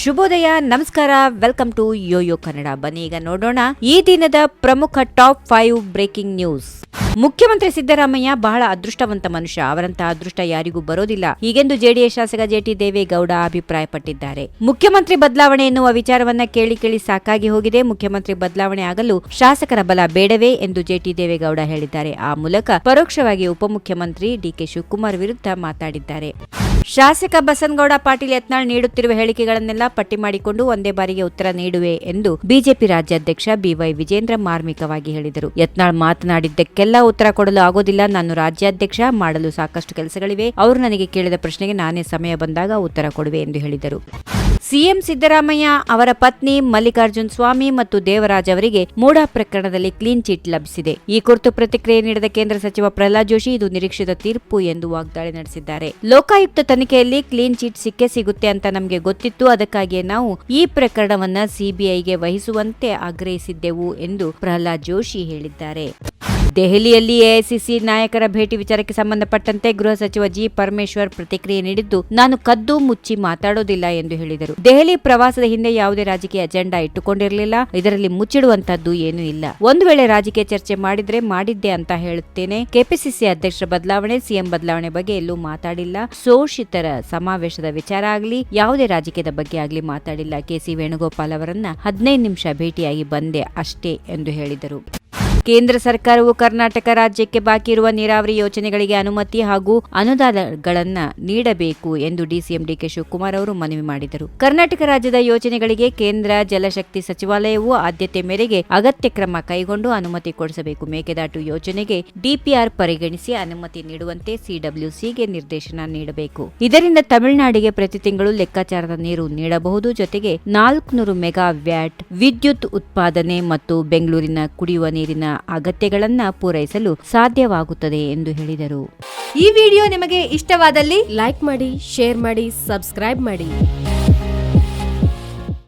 ಶುಭೋದಯ, ನಮಸ್ಕಾರ, welcome to Yoyo Kannada. ಬನ್ನಿ ಈಗ ನೋಡೋಣ ಈ ದಿನದ ಪ್ರಮುಖ ಟಾಪ್ 5 ಬ್ರೇಕಿಂಗ್ ನ್ಯೂಸ್. ಮುಖ್ಯಮಂತ್ರಿ ಸಿದ್ದರಾಮಯ್ಯ ಬಹಳ ಅದೃಷ್ಟವಂತ ಮನುಷ್ಯ. ಅವರಂತಹ ಅದೃಷ್ಟ ಯಾರಿಗೂ ಬರೋದಿಲ್ಲ, ಹೀಗೆಂದು ಜೆಡಿಎಸ್ ಶಾಸಕ ಜೆಟಿ ದೇವೇಗೌಡ ಅಭಿಪ್ರಾಯಪಟ್ಟಿದ್ದಾರೆ. ಮುಖ್ಯಮಂತ್ರಿ ಬದಲಾವಣೆ ಎನ್ನುವ ವಿಚಾರವನ್ನ ಕೇಳಿ ಕೇಳಿ ಸಾಕಾಗಿ ಹೋಗಿದೆ. ಮುಖ್ಯಮಂತ್ರಿ ಬದಲಾವಣೆ ಆಗಲು ಶಾಸಕರ ಬಲ ಬೇಡವೇ ಎಂದು ಜೆಟಿ ದೇವೇಗೌಡ ಹೇಳಿದ್ದಾರೆ. ಆ ಮೂಲಕ ಪರೋಕ್ಷವಾಗಿ ಉಪಮುಖ್ಯಮಂತ್ರಿ ಡಿಕೆ ಶಿವಕುಮಾರ್ ವಿರುದ್ಧ ಮಾತಾಡಿದ್ದಾರೆ. ಶಾಸಕ ಬಸನಗೌಡ ಪಾಟೀಲ್ ಯತ್ನಾಳ್ ನೀಡುತ್ತಿರುವ ಹೇಳಿಕೆಗಳನ್ನೆಲ್ಲ ಪಟ್ಟಿ ಮಾಡಿಕೊಂಡು ಒಂದೇ ಬಾರಿಗೆ ಉತ್ತರ ನೀಡುವೆ ಎಂದು ಬಿಜೆಪಿ ರಾಜ್ಯಾಧ್ಯಕ್ಷ ಬಿವೈ ವಿಜೇಂದ್ರ ಮಾರ್ಮಿಕವಾಗಿ ಹೇಳಿದರು. ಯತ್ನಾಳ್ ಮಾತನಾಡಿದ್ದಕ್ಕೆಲ್ಲ ಉತ್ತರ ಕೊಡಲು ಆಗೋದಿಲ್ಲ. ನಾನು ರಾಜ್ಯಾಧ್ಯಕ್ಷ, ಮಾಡಲು ಸಾಕಷ್ಟು ಕೆಲಸಗಳಿವೆ. ಅವರು ನನಗೆ ಕೇಳಿದ ಪ್ರಶ್ನೆಗೆ ನಾನೇ ಸಮಯ ಬಂದಾಗ ಉತ್ತರ ಕೊಡುವೆ ಎಂದು ಹೇಳಿದರು. ಸಿಎಂ ಸಿದ್ದರಾಮಯ್ಯ ಅವರ ಪತ್ನಿ ಮಲ್ಲಿಕಾರ್ಜುನ್ ಸ್ವಾಮಿ ಮತ್ತು ದೇವರಾಜ್ ಅವರಿಗೆ ಮೂಡಾ ಪ್ರಕರಣದಲ್ಲಿ ಕ್ಲೀನ್ ಚಿಟ್ ಲಭಿಸಿದೆ. ಈ ಕುರಿತು ಪ್ರತಿಕ್ರಿಯೆ ನೀಡಿದ ಕೇಂದ್ರ ಸಚಿವ ಪ್ರಹ್ಲಾದ್ ಜೋಶಿ, ಇದು ನಿರೀಕ್ಷಿತ ತೀರ್ಪು ಎಂದು ವಾಗ್ದಾಳಿ ನಡೆಸಿದ್ದಾರೆ. ಲೋಕಾಯುಕ್ತ ತನಿಖೆಯಲ್ಲಿ ಕ್ಲೀನ್ ಚಿಟ್ ಸಿಕ್ಕೇ ಸಿಗುತ್ತೆ ಅಂತ ನಮಗೆ ಗೊತ್ತಿತ್ತು. ಅದಕ್ಕಾಗಿಯೇ ನಾವು ಈ ಪ್ರಕರಣವನ್ನ ಸಿಬಿಐಗೆ ವಹಿಸುವಂತೆ ಆಗ್ರಹಿಸಿದ್ದೆವು ಎಂದು ಪ್ರಹ್ಲಾದ್ ಜೋಶಿ ಹೇಳಿದ್ದಾರೆ. ದೆಹಲಿಯಲ್ಲಿ ಎಐಸಿಸಿ ನಾಯಕರ ಭೇಟಿ ವಿಚಾರಕ್ಕೆ ಸಂಬಂಧಪಟ್ಟಂತೆ ಗೃಹ ಸಚಿವ ಜಿ ಪರಮೇಶ್ವರ್ ಪ್ರತಿಕ್ರಿಯೆ ನೀಡಿದ್ದು, ನಾನು ಕದ್ದು ಮುಚ್ಚಿ ಮಾತಾಡೋದಿಲ್ಲ ಎಂದು ಹೇಳಿದರು. ದೆಹಲಿ ಪ್ರವಾಸದ ಹಿಂದೆ ಯಾವುದೇ ರಾಜಕೀಯ ಅಜೆಂಡಾ ಇಟ್ಟುಕೊಂಡಿರಲಿಲ್ಲ. ಇದರಲ್ಲಿ ಮುಚ್ಚಿಡುವಂತದ್ದು ಏನೂ ಇಲ್ಲ. ಒಂದು ವೇಳೆ ರಾಜಕೀಯ ಚರ್ಚೆ ಮಾಡಿದ್ರೆ ಮಾಡಿದ್ದೆ ಅಂತ ಹೇಳುತ್ತೇನೆ. ಕೆಪಿಸಿಸಿ ಅಧ್ಯಕ್ಷರ ಬದಲಾವಣೆ, ಸಿಎಂ ಬದಲಾವಣೆ ಬಗ್ಗೆ ಎಲ್ಲೂ ಮಾತಾಡಿಲ್ಲ. ಶೋಷಿತರ ಸಮಾವೇಶದ ವಿಚಾರ ಆಗಲಿ, ಯಾವುದೇ ರಾಜಕೀಯದ ಬಗ್ಗೆ ಆಗಲಿ ಮಾತಾಡಿಲ್ಲ. ಕೆಸಿ ವೇಣುಗೋಪಾಲ್ ಅವರನ್ನ 15 ನಿಮಿಷ ಭೇಟಿಯಾಗಿ ಬಂದೆ ಅಷ್ಟೇ ಎಂದು ಹೇಳಿದರು. ಕೇಂದ್ರ ಸರ್ಕಾರವು ಕರ್ನಾಟಕ ರಾಜ್ಯಕ್ಕೆ ಬಾಕಿ ಇರುವ ನೀರಾವರಿ ಯೋಜನೆಗಳಿಗೆ ಅನುಮತಿ ಹಾಗೂ ಅನುದಾನಗಳನ್ನ ನೀಡಬೇಕು ಎಂದು ಡಿಸಿಎಂ ಡಿಕೆ ಶಿವಕುಮಾರ್ ಅವರು ಮನವಿ ಮಾಡಿದರು. ಕರ್ನಾಟಕ ರಾಜ್ಯದ ಯೋಜನೆಗಳಿಗೆ ಕೇಂದ್ರ ಜಲಶಕ್ತಿ ಸಚಿವಾಲಯವು ಆದ್ಯತೆ ಮೇರೆಗೆ ಅಗತ್ಯ ಕ್ರಮ ಕೈಗೊಂಡು ಅನುಮತಿ ಕೊಡಿಸಬೇಕು. ಮೇಕೆದಾಟು ಯೋಜನೆಗೆ ಡಿಪಿಆರ್ ಪರಿಗಣಿಸಿ ಅನುಮತಿ ನೀಡುವಂತೆ ಸಿಡಬ್ಲ್ಯೂಸಿಗೆ ನಿರ್ದೇಶನ ನೀಡಬೇಕು. ಇದರಿಂದ ತಮಿಳುನಾಡಿಗೆ ಪ್ರತಿ ತಿಂಗಳು ಲೆಕ್ಕಾಚಾರದ ನೀರು ನೀಡಬಹುದು. ಜೊತೆಗೆ 400 ಮೆಗಾವ್ಯಾಟ್ ವಿದ್ಯುತ್ ಉತ್ಪಾದನೆ ಮತ್ತು ಬೆಂಗಳೂರಿನ ಕುಡಿಯುವ ನೀರಿನ ಅಗತ್ಯಗಳನ್ನ ಪೂರೈಸಲು ಸಾಧ್ಯವಾಗುತ್ತದೆ ಎಂದು ಹೇಳಿದರು. ಈ ವಿಡಿಯೋ ನಿಮಗೆ ಇಷ್ಟವಾದಲ್ಲಿ ಲೈಕ್ ಮಾಡಿ, ಶೇರ್ ಮಾಡಿ, ಸಬ್ಸ್ಕ್ರೈಬ್ ಮಾಡಿ.